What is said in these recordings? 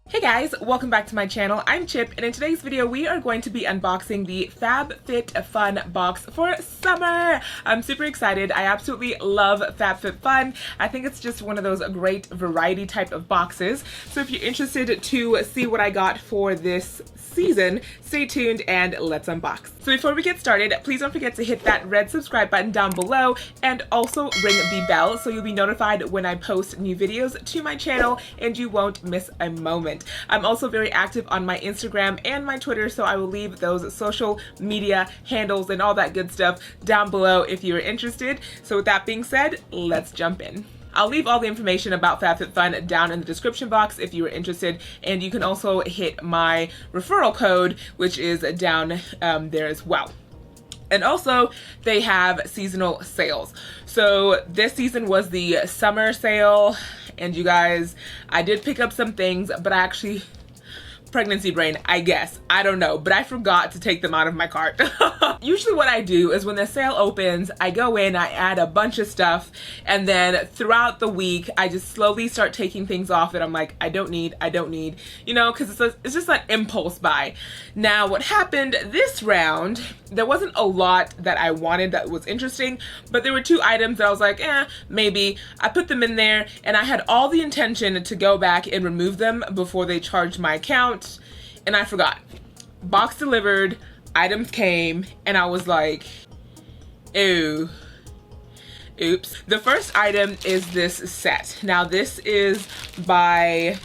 Hey guys, welcome back to my channel. I'm Chip, and in today's video we are going to be unboxing the Fab Fit Fun box for summer. I'm super excited. I absolutely love Fab Fit Fun. I think it's just one of those great variety type of boxes. So if you're interested to see what I got for this season, stay tuned and let's unbox. So before we get started, please don't forget to hit that red subscribe button down below and also ring the bell so you'll be notified when I post new videos to my channel and you won't miss a moment. I'm also very active on my Instagram and my Twitter, so I will leave those social media handles and all that good stuff down below if you're interested. So with that being said, let's jump in. I'll leave all the information about FABFITFUN down in the description box if you are interested, and you can also hit my referral code, which is down there as well. And also, they have seasonal sales. So this season was the summer sale, and you guys, I did pick up some things, but I actually, pregnancy brain, I guess. I don't know, but I forgot to take them out of my cart. Usually what I do is when the sale opens, I go in, I add a bunch of stuff, and then throughout the week, I just slowly start taking things off that I'm like, I don't need, you know, because it's just an impulse buy. Now, what happened this round, there wasn't a lot that I wanted that was interesting, but there were two items that I was like, maybe. I put them in there, and I had all the intention to go back and remove them before they charged my account, and I forgot. Box delivered, items came, and I was like, ew. Oops. The first item is this set. Now this is by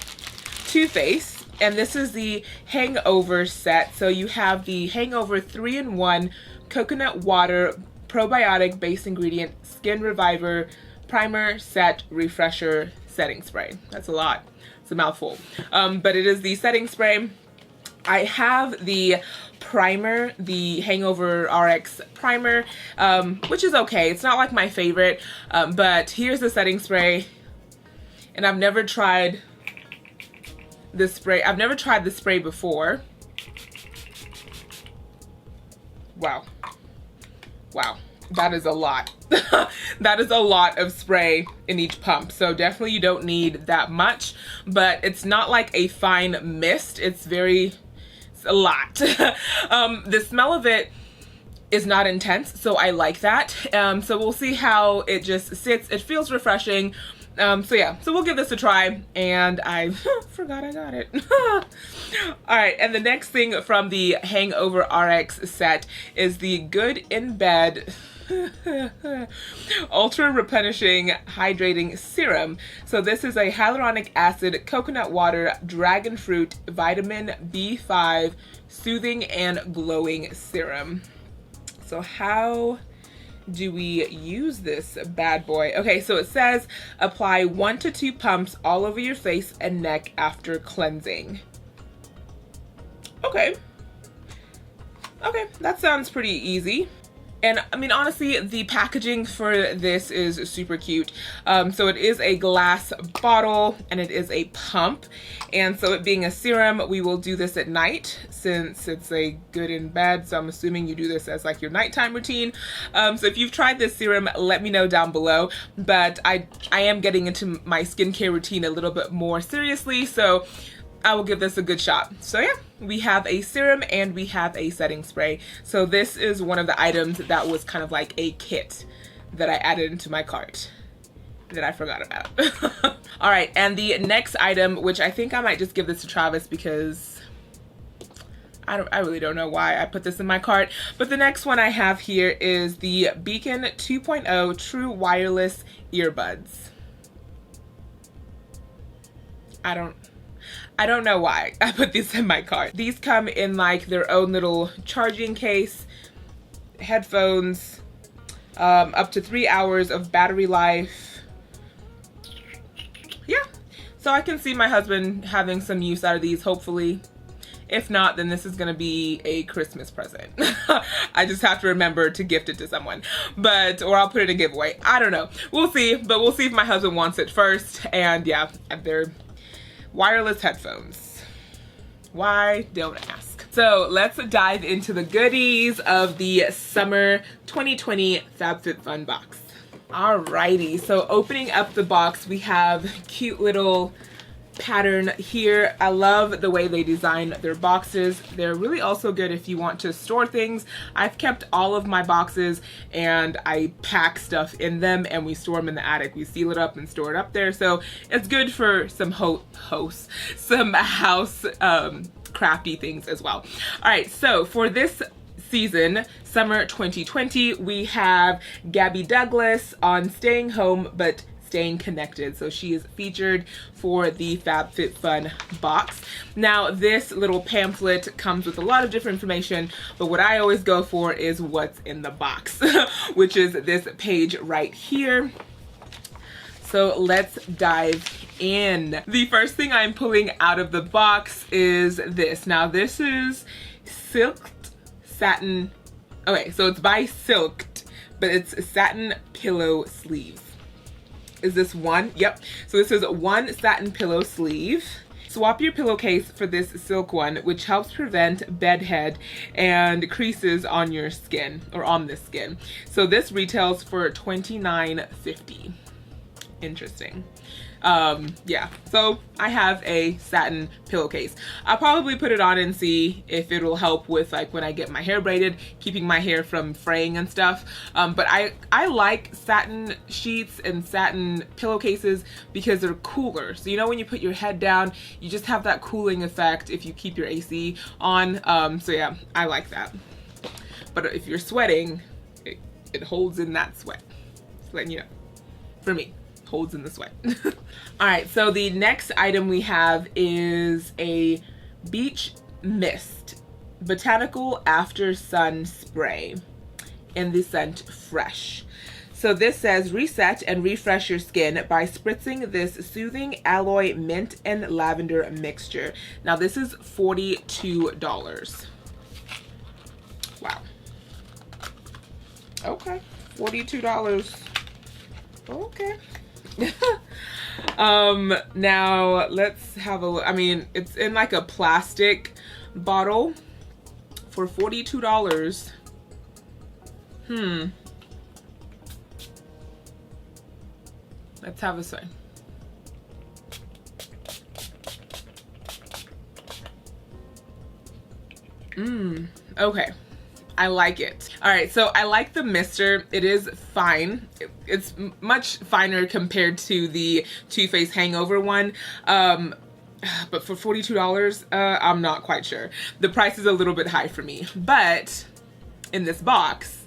Too Faced, and this is the Hangover set. So you have the Hangover 3-in-1 coconut water probiotic base ingredient skin reviver primer set refresher setting spray. That's a lot. It's a mouthful. But it is the setting spray. I have the primer, the Hangover RX primer, which is okay. It's not like my favorite, but here's the setting spray. And I've never tried this spray. I've never tried this spray before. Wow. Wow. That is a lot. That is a lot of spray in each pump. So definitely you don't need that much, but it's not like a fine mist. It's a lot. The smell of it is not intense, so I like that. So we'll see how it just sits. It feels refreshing. So yeah, so we'll give this a try, and I forgot I got it. All right, and the next thing from the Hangover RX set is the Good in Bed Ultra Replenishing Hydrating Serum. So this is a hyaluronic acid, coconut water, dragon fruit, vitamin B5, soothing and glowing serum. So how do we use this bad boy? Okay, so it says apply 1 to 2 pumps all over your face and neck after cleansing. Okay, that sounds pretty easy. And I mean, honestly, the packaging for this is super cute. So it is a glass bottle and it is a pump. And so it being a serum, we will do this at night since it's a good in bed. So I'm assuming you do this as like your nighttime routine. So if you've tried this serum, let me know down below. But I am getting into my skincare routine a little bit more seriously. So I will give this a good shot. So yeah, we have a serum and we have a setting spray. So this is one of the items that was kind of like a kit that I added into my cart that I forgot about. All right, and the next item, which I think I might just give this to Travis because I really don't know why I put this in my cart. But the next one I have here is the Beacon 2.0 True Wireless Earbuds. I don't know why I put these in my cart. These come in like their own little charging case, headphones, up to 3 hours of battery life. Yeah, so I can see my husband having some use out of these, hopefully. If not, then this is gonna be a Christmas present. I just have to remember to gift it to someone, or I'll put it in a giveaway. I don't know, we'll see, but we'll see if my husband wants it first. And yeah, they're wireless headphones. Why? Don't ask. So let's dive into the goodies of the summer 2020 FABFITFUN box. Alrighty, so opening up the box, we have cute little pattern here. I love the way they design their boxes. They're really also good if you want to store things. I've kept all of my boxes and I pack stuff in them and we store them in the attic. We seal it up and store it up there. So it's good for some house crafty things as well. All right, so for this season, summer 2020, we have Gabby Douglas on Staying Home But Staying Connected. So she is featured for the FABFITFUN box. Now this little pamphlet comes with a lot of different information, but what I always go for is what's in the box, which is this page right here. So let's dive in. The first thing I'm pulling out of the box is this. Now this is Silked Satin. Okay, so it's by Silked, but it's satin pillow sleeves. Is this one? Yep. So this is one satin pillow sleeve. Swap your pillowcase for this silk one, which helps prevent bedhead and creases on your skin, or on the skin. So this retails for $29.50. Interesting. Yeah, so I have a satin pillowcase. I'll probably put it on and see if it'll help with like when I get my hair braided, keeping my hair from fraying and stuff. But I like satin sheets and satin pillowcases because they're cooler. So you know when you put your head down, you just have that cooling effect if you keep your AC on. So yeah, I like that. But if you're sweating, it holds in that sweat. Just letting you know. For me. Holds in the sweat. All right, so the next item we have is a Beach Mist Botanical After Sun Spray in the scent Fresh. So this says reset and refresh your skin by spritzing this soothing aloe mint and lavender mixture. Now this is $42. Wow. Okay, $42. Okay. Now let's have a look. I mean, it's in like a plastic bottle for $42. Let's have a say. Okay. I like it. All right, so I like the mister. It is fine. It's much finer compared to the Too Faced Hangover one. But for $42, I'm not quite sure. The price is a little bit high for me. But in this box,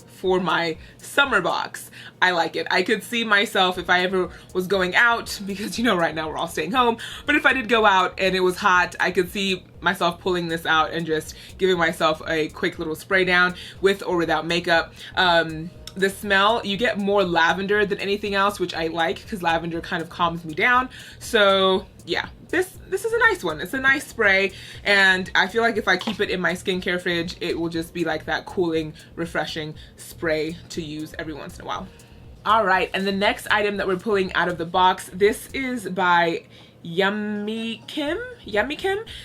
for my summer box, I like it. I could see myself if I ever was going out, because you know right now we're all staying home, but if I did go out and it was hot, I could see myself pulling this out and just giving myself a quick little spray down with or without makeup. The smell, you get more lavender than anything else, which I like because lavender kind of calms me down. So yeah, this is a nice one. It's a nice spray, and I feel like if I keep it in my skincare fridge, it will just be like that cooling, refreshing spray to use every once in a while. All right, and the next item that we're pulling out of the box, this is by Yummy Kim.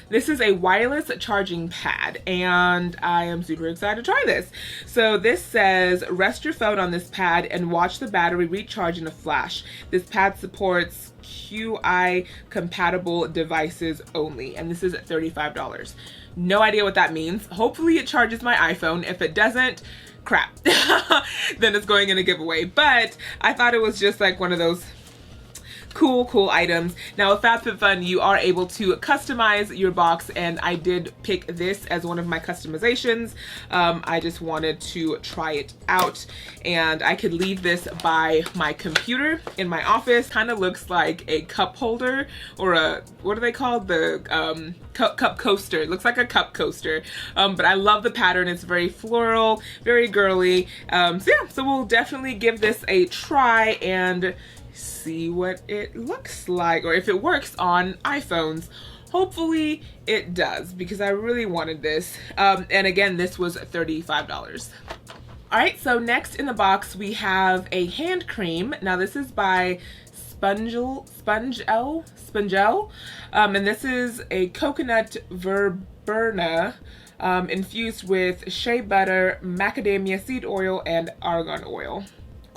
This is a wireless charging pad, and I am super excited to try this. So this says rest your phone on this pad and watch the battery recharge in a flash. This pad supports QI compatible devices only, and this is $35. No idea what that means. Hopefully it charges my iPhone. If it doesn't, crap. Then it's going in a giveaway. But I thought it was just like one of those cool items. Now with FabFitFun, you are able to customize your box, and I did pick this as one of my customizations. I just wanted to try it out, and I could leave this by my computer in my office. Kind of looks like a cup holder, or a, what are they called? The cup coaster. It looks like a cup coaster. But I love the pattern. It's very floral, very girly. So yeah, so we'll definitely give this a try and see what it looks like, or if it works on iPhones. Hopefully it does, because I really wanted this. And again, this was $35. All right, so next in the box we have a hand cream. Now this is by Spongel, and this is a coconut verberna infused with shea butter, macadamia seed oil, and argan oil.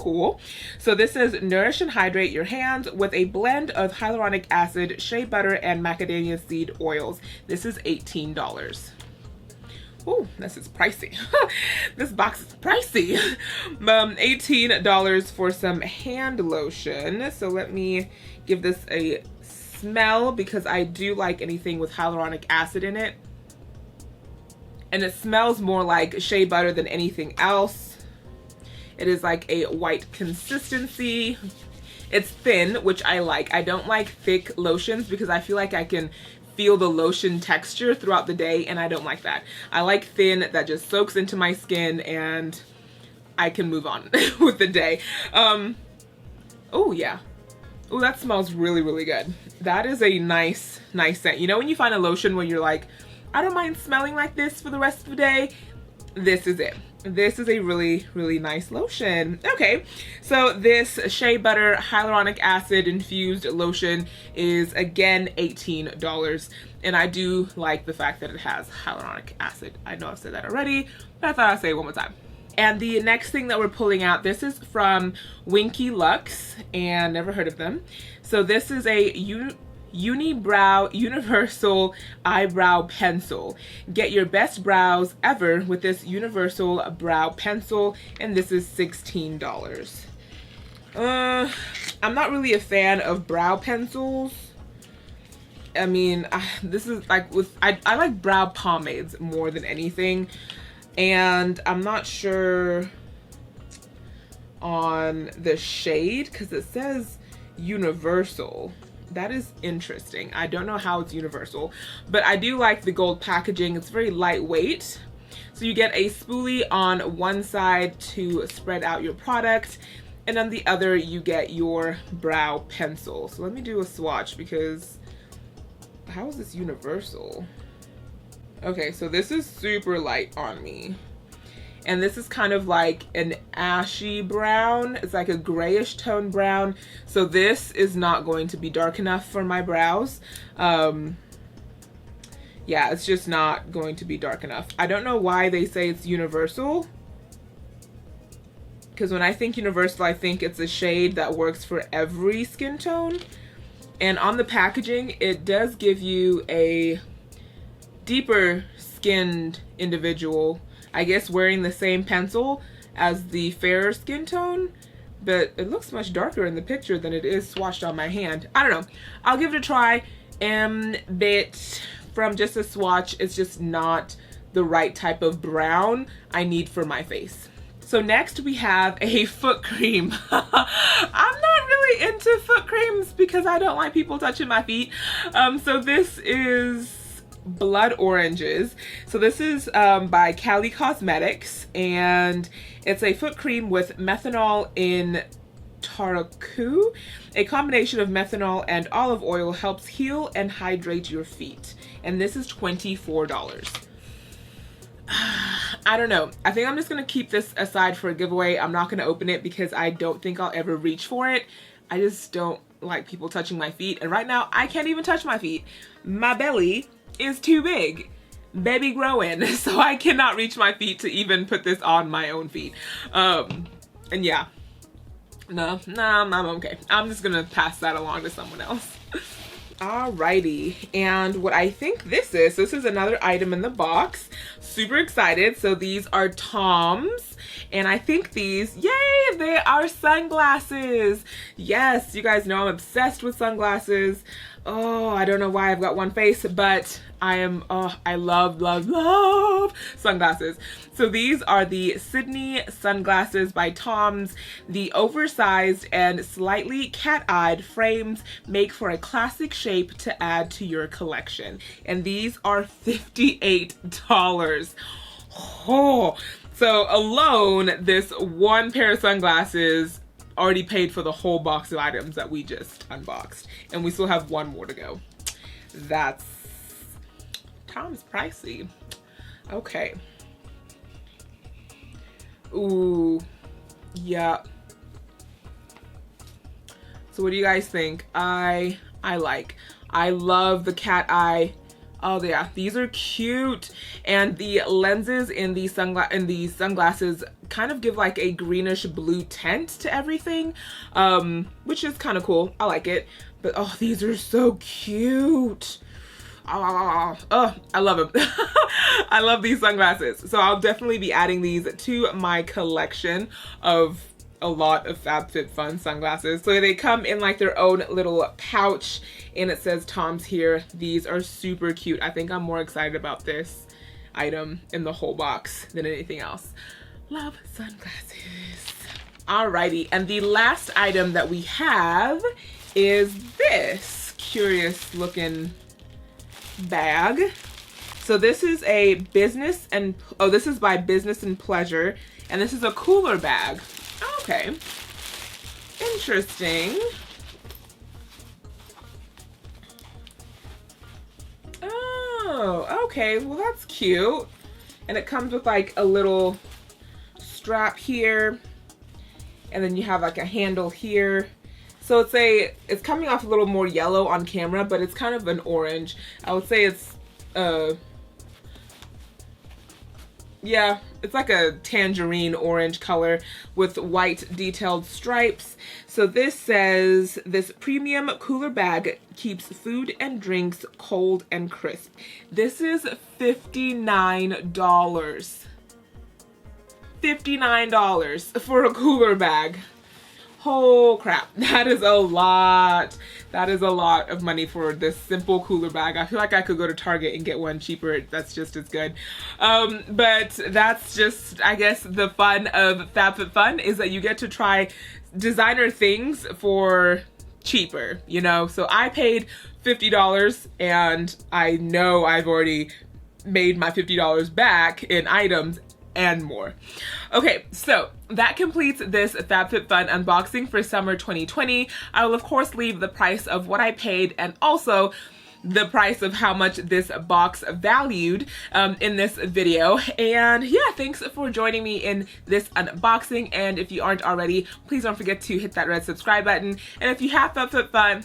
cool. So this says nourish and hydrate your hands with a blend of hyaluronic acid, shea butter, and macadamia seed oils. This is $18. Oh, this is pricey. This box is pricey. $18 for some hand lotion. So let me give this a smell because I do like anything with hyaluronic acid in it. And it smells more like shea butter than anything else. It is like a white consistency. It's thin, which I like. I don't like thick lotions because I feel like I can feel the lotion texture throughout the day, and I don't like that. I like thin that just soaks into my skin and I can move on with the day. Oh yeah. Oh, that smells really, really good. That is a nice scent. You know when you find a lotion where you're like, I don't mind smelling like this for the rest of the day? This is it. This is a really, really nice lotion. Okay, so this shea butter hyaluronic acid infused lotion is again $18. And I do like the fact that it has hyaluronic acid. I know I've said that already, but I thought I'd say it one more time. And the next thing that we're pulling out, this is from Winky Lux, and never heard of them. So this is a Unibrow Universal Eyebrow Pencil. Get your best brows ever with this Universal Brow Pencil, and this is $16. I'm not really a fan of brow pencils. I mean, this is like I like brow pomades more than anything, and I'm not sure on the shade because it says universal. That is interesting. I don't know how it's universal, but I do like the gold packaging. It's very lightweight. So you get a spoolie on one side to spread out your product, and on the other you get your brow pencil. So let me do a swatch because how is this universal? Okay, so this is super light on me. And this is kind of like an ashy brown. It's like a grayish tone brown. So this is not going to be dark enough for my brows. Yeah, it's just not going to be dark enough. I don't know why they say it's universal. Because when I think universal, I think it's a shade that works for every skin tone. And on the packaging, it does give you a deeper skinned individual, I guess, wearing the same pencil as the fairer skin tone, but it looks much darker in the picture than it is swatched on my hand. I don't know. I'll give it a try, but from just a swatch, it's just not the right type of brown I need for my face. So next we have a foot cream. I'm not really into foot creams because I don't like people touching my feet. So this is Blood Oranges. So this is by Cali Cosmetics, and it's a foot cream with methanol in Taraku. A combination of methanol and olive oil helps heal and hydrate your feet, and this is $24. I don't know. I think I'm just gonna keep this aside for a giveaway. I'm not gonna open it because I don't think I'll ever reach for it. I just don't like people touching my feet, and right now I can't even touch my feet. My belly is too big, baby growing, so I cannot reach my feet to even put this on my own feet. And yeah, no, I'm okay. I'm just gonna pass that along to someone else. Alrighty, and what I think this is another item in the box. Super excited. So these are Toms, and I think these, yay, they are sunglasses. Yes, you guys know I'm obsessed with sunglasses. Oh, I don't know why I've got one face, but I am, I love sunglasses. So these are the Sydney sunglasses by Toms. The oversized and slightly cat-eyed frames make for a classic shape to add to your collection. And these are $58. Oh, so alone, this one pair of sunglasses already paid for the whole box of items that we just unboxed, and we still have one more to go. That's Tom's pricey. Okay. Ooh, yeah. So what do you guys think? I love the cat eye Oh yeah, these are cute. And the lenses in these sunglasses kind of give like a greenish blue tint to everything, which is kind of cool. I like it. But oh, these are so cute. Oh, I love them. I love these sunglasses. So I'll definitely be adding these to my collection of a lot of FabFitFun sunglasses. So they come in like their own little pouch, and it says Tom's here. These are super cute. I think I'm more excited about this item in the whole box than anything else. Love sunglasses. Alrighty, and the last item that we have is this curious looking bag. So this is a business and, oh, this is by Business and Pleasure, and this is a cooler bag. Okay, interesting. Oh, okay, well that's cute. And it comes with like a little strap here, and then you have like a handle here. So it's coming off a little more yellow on camera, but it's kind of an orange. I would say it's yeah, it's like a tangerine orange color with white detailed stripes. So this says, this premium cooler bag keeps food and drinks cold and crisp. This is $59. $59 for a cooler bag. Oh crap, that is a lot. That is a lot of money for this simple cooler bag. I feel like I could go to Target and get one cheaper. That's just as good. But that's just, I guess, the fun of FabFitFun is that you get to try designer things for cheaper, you know? So I paid $50 and I know I've already made my $50 back in items and more. Okay, so that completes this FabFitFun unboxing for summer 2020. I will of course leave the price of what I paid and also the price of how much this box valued in this video. And yeah, thanks for joining me in this unboxing. And if you aren't already, please don't forget to hit that red subscribe button. And if you have FabFitFun,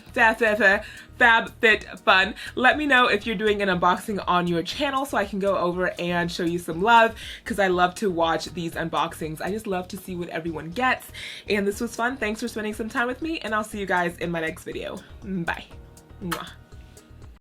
let me know if you're doing an unboxing on your channel so I can go over and show you some love, because I love to watch these unboxings. I just love to see what everyone gets. And this was fun. Thanks for spending some time with me, and I'll see you guys in my next video. Bye. Mwah.